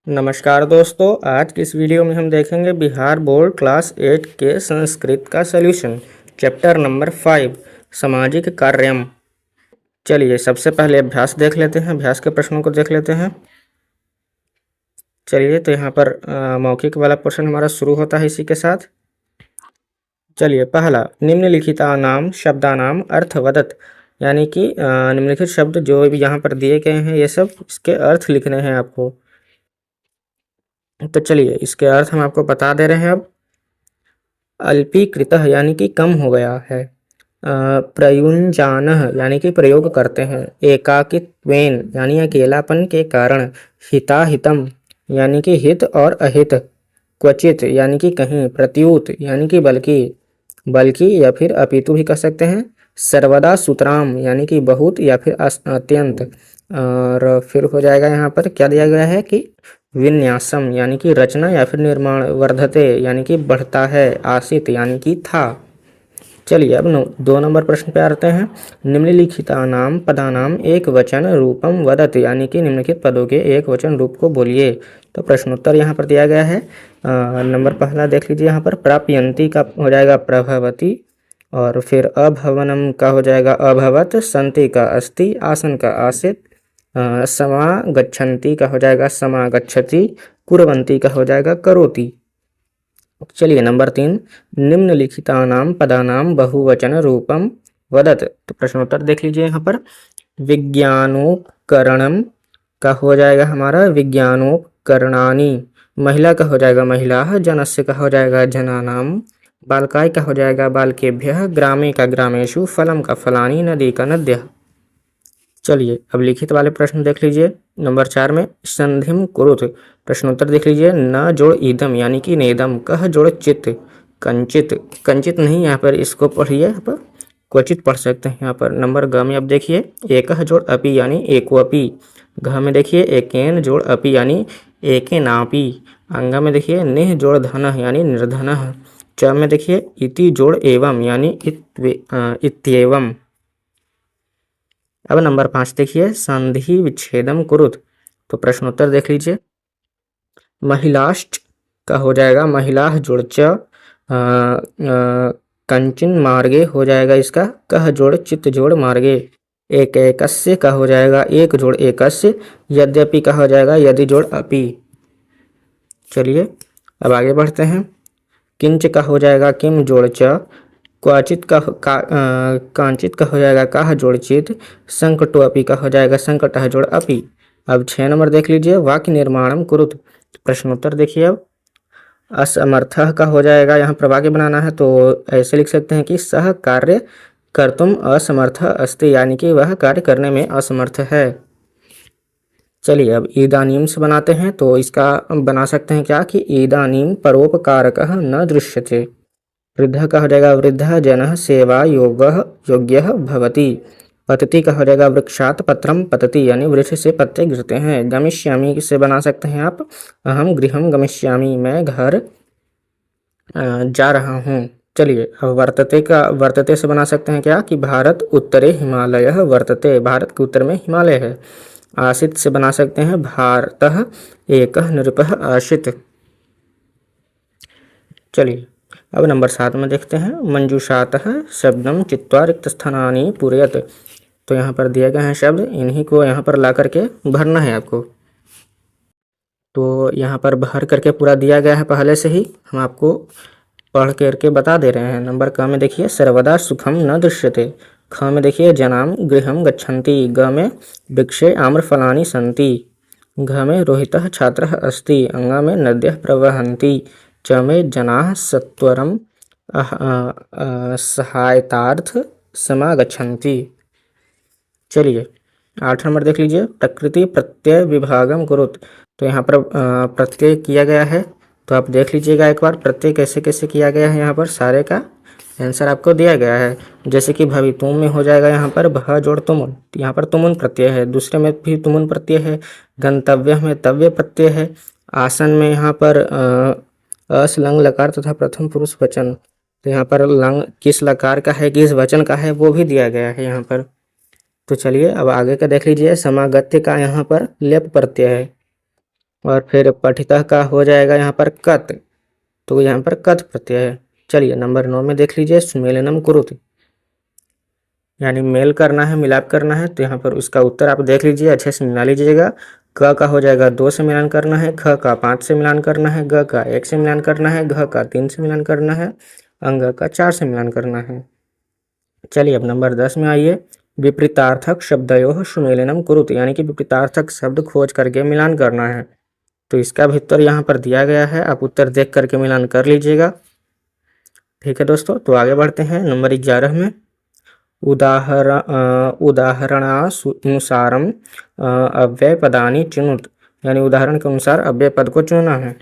नमस्कार दोस्तों, आज की इस वीडियो में हम देखेंगे बिहार बोर्ड क्लास 8 के संस्कृत का सॉल्यूशन चैप्टर नंबर 5 सामाजिक कार्यम। चलिए सबसे पहले अभ्यास देख लेते हैं, अभ्यास के प्रश्नों को देख लेते हैं। चलिए तो यहाँ पर मौखिक वाला पोर्शन हमारा शुरू होता है इसी के साथ। चलिए पहला, निम्नलिखितानाम शब्दानाम अर्थवदत, यानी कि निम्नलिखित शब्द जो भी यहाँ पर दिए गए हैं ये सब इसके अर्थ लिखने हैं आपको। तो चलिए इसके अर्थ हम आपको बता दे रहे हैं अब। अल्पीकृतः यानी कि कम हो गया है। प्रयुञ्जानः यानी कि प्रयोग करते हैं। एकाकित्वेन यानी अकेलापन के कारण। हिताहितम यानी कि हित और अहित। क्वचित यानी कि कहीं। प्रत्युत यानी कि बल्कि, बल्कि या फिर अपितु भी कह सकते हैं। सर्वदा सुतराम यानी कि बहुत या फिर अत्यंत। और फिर हो जाएगा यहाँ पर क्या दिया गया है कि विन्यासम यानी कि रचना या फिर निर्माण। वर्धते यानी कि बढ़ता है। आसित यानी कि था। चलिए अब 2 नंबर प्रश्न पे आते हैं। निम्नलिखितानाम पदानाम एक वचन रूपम वदत, यानी कि निम्नलिखित पदों के एक वचन रूप को बोलिए। तो प्रश्नोत्तर यहाँ पर दिया गया है। नंबर पहला देख लीजिए, यहाँ पर प्राप्यंती का हो जाएगा प्रभवती, और फिर अभवनम का हो जाएगा अभवत, संति का अस्ति, आसन का आसित, समागच्छन्ति का हो जाएगा समागच्छति, कुर्वन्ति का हो जाएगा करोति। चलिए नंबर 3, निम्नलिखितानाम पदानाम बहुवचन रूपम वदत। तो प्रश्नोत्तर देख लीजिए यहाँ पर। विज्ञानोपकरणम का हो जाएगा हमारा विज्ञानोपकरणानि, महिला का हो जाएगा महिलाः, जनस्य का हो जाएगा जनानाम, बालकाय का हो जाएगा बालकेभ्यः, ग्रामे का ग्रामेषु, फलम का फलानि, नदी का नद्यः। चलिए अब लिखित वाले प्रश्न देख लीजिए। नंबर 4 में संधिम कुरुत। प्रश्नोत्तर देख लीजिए। न जोड़ ईदम यानी कि नेदम, कह जोड़ चित, कंचित, कंचित नहीं यहाँ पर इसको पढ़िए, यहाँ पर क्वचित पढ़ सकते हैं। यहाँ पर नंबर ग में अब देखिए एकह जोड़ अपि यानी एकोपि। घ में देखिए एकेन जोड़ अपि यानी एकेनापि। अंग में देखिए निह जोड़ धनः यानी निर्धनः। च में देखिए इति जोड़ एवं यानी इत्येवं। अब नंबर 5 देखिए संधि विच्छेदम कुरुत। तो प्रश्नोत्तर देख लीजिए। महिलाश्च का हो जाएगा महिलाः जोड़ च, कंचन मार्गे हो जाएगा इसका कह जोड़ चित्त जोड़ मार्गे। एक एकस्य का हो जाएगा एक जोड़ एकस्य, यद्यपि का हो जाएगा यदि जोड़ अपि। चलिए अब आगे बढ़ते हैं। किंच का हो जाएगा किम जोड़ च, क्वचित कांचित का हो जाएगा काह जोड़ चित, संकटो अपि का हो जाएगा संकटः जोड़ अपि। अब 6 नंबर देख लीजिए वाक्य निर्माणम कुरुत। प्रश्नोत्तर देखिए अब। असमर्थः का हो जाएगा यहाँ पर वाक्य बनाना है, तो ऐसे लिख सकते हैं कि सह कार्य कर्तुम असमर्थः अस्ति, यानी कि वह कार्य करने में असमर्थ है। चलिए अब इदानीम से बनाते हैं, तो इसका बना सकते हैं क्या कि इदानीम परोपकारकः न दृश्यते। वृद्ध का हो जाएगा वृद्ध जनः सेवा योग्यः भवति। पतति का हो जाएगा वृक्षात पत्रम पतति, यानी वृक्ष से पत्ते गिरते हैं। गमिष्यामि से बना सकते हैं आप अहम गृहम गमिष्यामि, मैं घर जा रहा हूँ। चलिए अब वर्तते से बना सकते हैं क्या कि भारत उत्तरे हिमालयः वर्तते, भारत के उत्तर में हिमालय है। आसित से बना सकते हैं भारतः एकः नृपः आशित। चलिए अब नंबर 7 में देखते हैं। मंजूषातः शब्दम चित्वा रिक्त स्थानानि पूरयत। तो यहाँ पर दिए गए हैं शब्द, इन्हीं को यहाँ पर ला करके भरना है आपको। तो यहाँ पर भर करके पूरा दिया गया है पहले से ही, हम आपको पढ़ करके बता दे रहे हैं। नंबर क में देखिए सर्वदा सुखम न दृश्यते। ख में देखिए जनाम गृहम गच्छन्ति। ग में वृक्षे आम्रफलानि सन्ति। घ में रोहितः छात्रः अस्ति। अंग में नद्यः प्रवहन्ति। च में जनाः सत्वरम सहायतार्थ समागच्छन्ति। चलिए 8 नंबर देख लीजिए। प्रकृति प्रत्यय विभागम कुरुत। तो यहाँ पर प्रत्यय किया गया है, तो आप देख लीजिएगा एक बार प्रत्यय कैसे कैसे किया गया है। यहाँ पर सारे का आंसर आपको दिया गया है। जैसे कि भवितुम में हो जाएगा यहाँ पर भ जोड़ तुमुन, यहाँ पर तुमुन प्रत्यय है। दूसरे में भी तुमुन प्रत्यय है। गंतव्य में तव्य प्रत्यय है। आसन में यहाँ पर अस लंग लकार तथा प्रथम पुरुष वचन, तो यहाँ पर लंग किस लकार का है किस वचन का है वो भी दिया गया है यहाँ पर। तो चलिए अब आगे का देख लीजिए। समागत्य का यहाँ पर लेप प्रत्यय है। और फिर पठितः का हो जाएगा यहाँ पर कत, तो यहाँ पर कत प्रत्यय है। चलिए नंबर 9 में देख लीजिए, सुमेलनम कुरुते, यानी मेल करना है, मिलाप करना है, तो यहाँ पर उसका उत्तर आप देख लीजिए, अच्छे से मिला लीजिएगा। क का हो जाएगा 2 से मिलान करना है, ख का 5 से मिलान करना है, ग का 1 से मिलान करना है, घ का 3 से मिलान करना है, अंग का 4 से मिलान करना है। चलिए अब नंबर 10 में आइए, विपरीतार्थक शब्दयोः सुमेलनम कुरुते, यानी कि विपरीतार्थक शब्द खोज करके मिलान करना है। तो इसका भी उत्तर यहाँ पर दिया गया है, आप उत्तर देख करके मिलान कर लीजिएगा। ठीक है दोस्तों, तो आगे बढ़ते हैं नंबर 11 में, उदाहरणानुसारम अव्यय पदानि चिनुत, यानी उदाहरण के अनुसार अव्यय पद को चुनना है।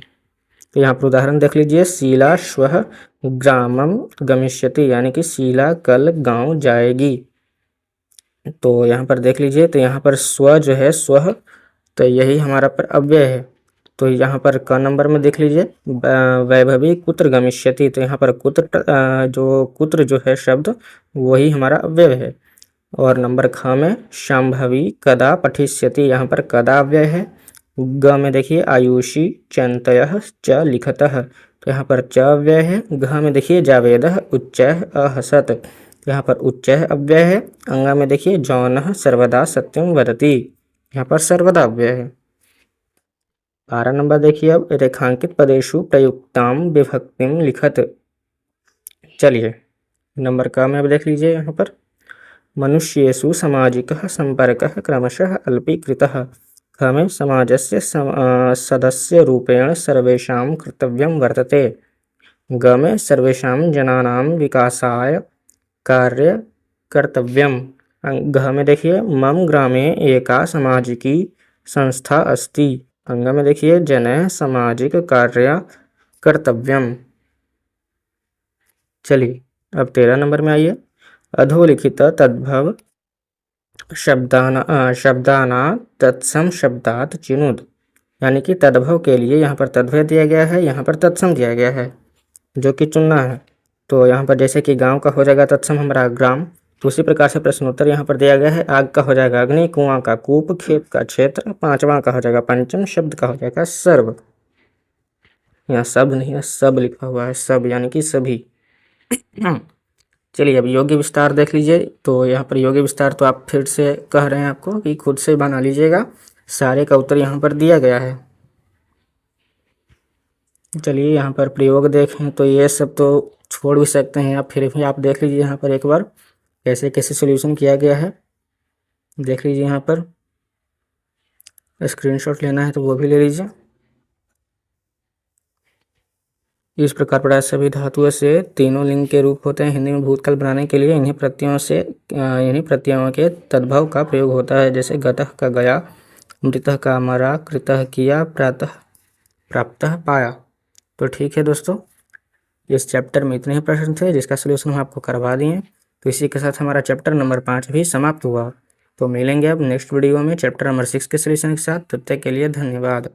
तो यहाँ पर उदाहरण देख लीजिए, शीला श्वः ग्रामम गमिष्यति, यानी कि शीला कल गांव जाएगी। तो यहाँ पर देख लीजिए, तो यहाँ पर स्व जो है स्वः, तो यही हमारा पर अव्यय है। तो यहाँ पर क नंबर में देख लीजिए, वैभवी कुत्र गमिष्यति, तो यहाँ पर कुत्र जो है शब्द वही हमारा अव्यय है। और नंबर ख में शांभवी कदा पठिष्यति, यहाँ पर कदा अव्यय है। ग में देखिए आयुषी चंतयः च लिखतः, तो यहाँ पर च अव्यय है। घ में देखिए जावेदः उच्चैः अहसत, तो यहाँ पर उच्चैः अव्यय है। अंगा में देखिए जौनः सर्वदा सत्यं वदति, यहाँ पर सर्वदा अव्यय है। 12 नंबर देखिए, अब रेखांकित पदेषु प्रयुक्तां विभक्तिं लिखत। चलिए नंबर क में अब देख लीजिए, यहाँ पर मनुष्येषु सामाजिकः संपर्कः क्रमशः अल्पीकृतः। ख में समाजस्य सदस्यरूपेण सर्वेषां कर्तव्यं वर्तते। ग में सर्वेषां जनानां विकासाय कार्य कर्तव्यम। घ में देखिए मम ग्रामे एका सामाजिकी संस्था अस्ति। अंग में देखिए जनैः सामाजिक कार्य कर्तव्यम। चलिए अब 13 नंबर में आइए, अधोलिखित तद्भव शब्दाना तत्सम शब्दात चिनुद, यानी कि तद्भव के लिए यहाँ पर तद्भव दिया गया है, यहाँ पर तत्सम दिया गया है जो कि चुनना है। तो यहाँ पर जैसे कि गांव का हो जाएगा तत्सम हमारा ग्राम, तो उसी प्रकार से प्रश्नोत्तर यहाँ पर दिया गया है। आग का हो जाएगा अग्नि, कुआं का कूप, खेत का क्षेत्र, पांचवा का हो जाएगा पंचम, शब्द का हो जाएगा सर्व। यहाँ सब नहीं है, सब लिखा हुआ है, सब यानी कि सभी। चलिए अब योग्य विस्तार देख लीजिए। तो यहाँ पर योग्य विस्तार तो आप फिर से कह रहे हैं आपको कि खुद से बना लीजिएगा, सारे का उत्तर यहाँ पर दिया गया है। चलिए यहाँ पर प्रयोग देखें तो ये सब तो छोड़ भी सकते हैं आप, फिर भी आप देख लीजिए यहाँ पर एक बार कैसे कैसे सोल्यूशन किया गया है, देख लीजिए। यहाँ पर स्क्रीनशॉट लेना है तो वो भी ले लीजिए। इस प्रकार पढ़ा, सभी धातुओं से तीनों लिंग के रूप होते हैं हिंदी में भूतकाल बनाने के लिए। इन्हीं प्रत्ययों के तद्भव का प्रयोग होता है, जैसे गतः का गया, मृतः का मरा, कृतः किया, प्रातः प्राप्तः पाया। तो ठीक है दोस्तों, इस चैप्टर में इतने ही प्रश्न थे जिसका सोल्यूशन हम आपको करवा दिए। तो इसी के साथ हमारा चैप्टर नंबर 5 भी समाप्त हुआ। तो मिलेंगे अब नेक्स्ट वीडियो में चैप्टर नंबर 6 के सोल्यूशन के साथ। तब तक के लिए धन्यवाद।